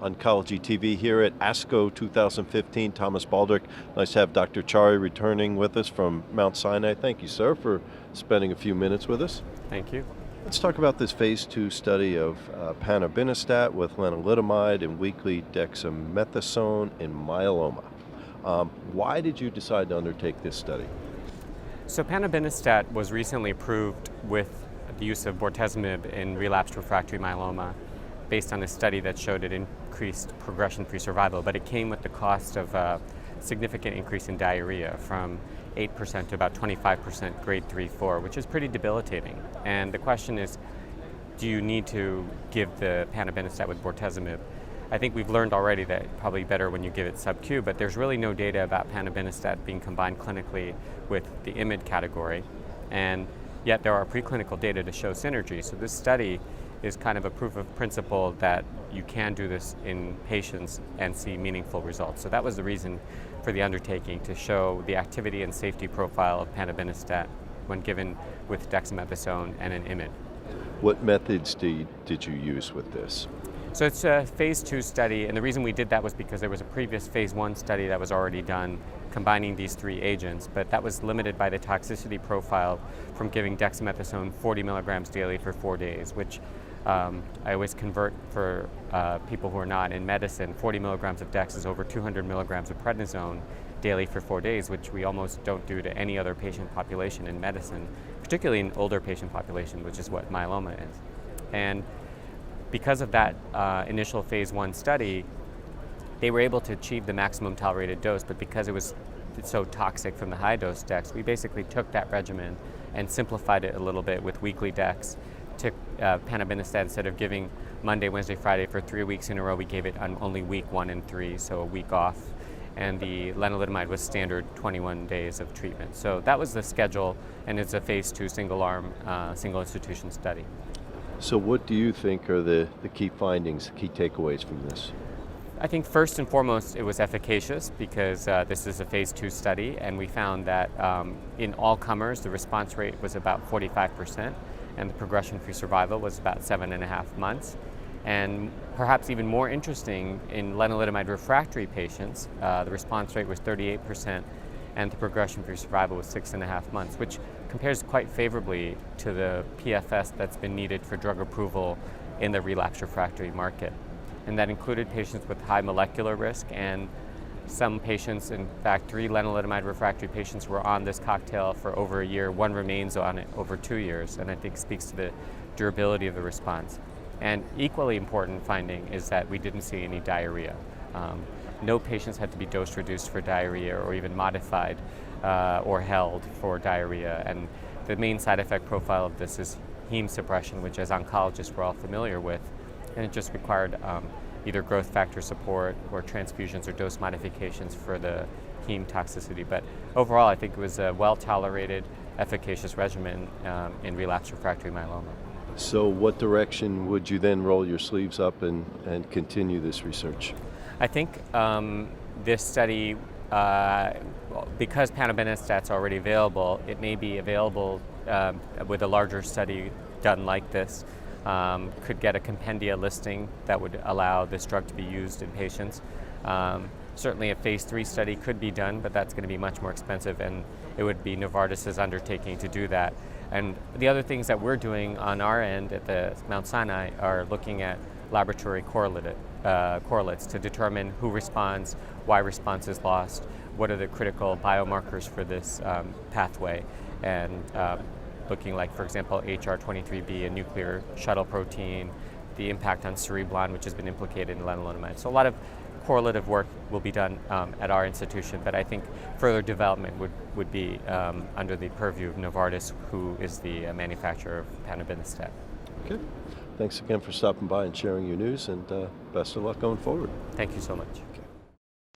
Oncology.TV here at ASCO 2015. Thomas Baldrick. Nice to have Dr. Chari returning with us from Mount Sinai. Thank you, sir, for spending a few minutes with us. Thank you. Let's talk about this phase 2 study of Panobinostat with Lenalidomide and weekly Dexamethasone in myeloma. Why did you decide to undertake this study? So Panobinostat was recently approved with the use of bortezomib in relapsed refractory myeloma based on a study that showed it increased progression-free survival, but it came with the cost of a significant increase in diarrhea from 8% to about 25% grade 3-4, which is pretty debilitating. And the question is, do you need to give the Panobinostat with bortezomib? I think we've learned already that it's probably better when you give it sub-Q, but there's really no data about Panobinostat being combined clinically with the IMiD category, and yet there are preclinical data to show synergy. So this study is kind of a proof of principle that you can do this in patients and see meaningful results. So that was the reason for the undertaking, to show the activity and safety profile of Panobinostat when given with dexamethasone and an IMiD. What methods did you use with this? So it's a phase 2 study, and the reason we did that was because there was a previous phase 1 study that was already done combining these three agents, but that was limited by the toxicity profile from giving dexamethasone 40 milligrams daily for 4 days, which I always convert for people who are not in medicine. 40 milligrams of dex is over 200 milligrams of prednisone daily for 4 days, which we almost don't do to any other patient population in medicine, particularly in older patient population, which is what myeloma is. And because of that initial phase 1 study, they were able to achieve the maximum tolerated dose, but because it was so toxic from the high dose dex, we basically took that regimen and simplified it a little bit with weekly dex. Took Panobinostat, instead of giving Monday, Wednesday, Friday for 3 weeks in a row, we gave it on only week 1 and 3, so a week off. And the lenalidomide was standard 21 days of treatment. So that was the schedule, and it's a phase 2 single-arm, single institution study. So what do you think are the key findings, key takeaways from this? I think first and foremost it was efficacious because this is a phase 2 study, and we found that in all comers the response rate was about 45%, and the progression-free survival was about 7.5 months. And perhaps even more interesting, in lenalidomide refractory patients, the response rate was 38%, and the progression-free survival was 6.5 months, which compares quite favorably to the PFS that's been needed for drug approval in the relapsed refractory market. And that included patients with high molecular risk, and some patients, in fact 3 lenalidomide refractory patients, were on this cocktail for over a year. 1 remains on it over 2 years, and I think speaks to the durability of the response. And equally important finding is that we didn't see any diarrhea. No patients had to be dose reduced for diarrhea or even modified or held for diarrhea. And the main side effect profile of this is heme suppression, which as oncologists we're all familiar with, and it just required either growth factor support or transfusions or dose modifications for the heme toxicity. But overall, I think it was a well-tolerated, efficacious regimen in relapsed refractory myeloma. So what direction would you then roll your sleeves up and continue this research? I think this study, because Panobinostat's already available, it may be available with a larger study done like this. Could get a compendia listing that would allow this drug to be used in patients. Certainly a phase 3 study could be done, but that's going to be much more expensive, and it would be Novartis's undertaking to do that. And the other things that we're doing on our end at the Mount Sinai are looking at laboratory correlates to determine who responds, why response is lost, what are the critical biomarkers for this pathway, and looking like, for example, HR23B, a nuclear shuttle protein, the impact on cereblon, which has been implicated in lenalidomide. So a lot of correlative work will be done at our institution, but I think further development would be under the purview of Novartis, who is the manufacturer of Panobinostat. Okay. Thanks again for stopping by and sharing your news, and best of luck going forward. Thank you so much.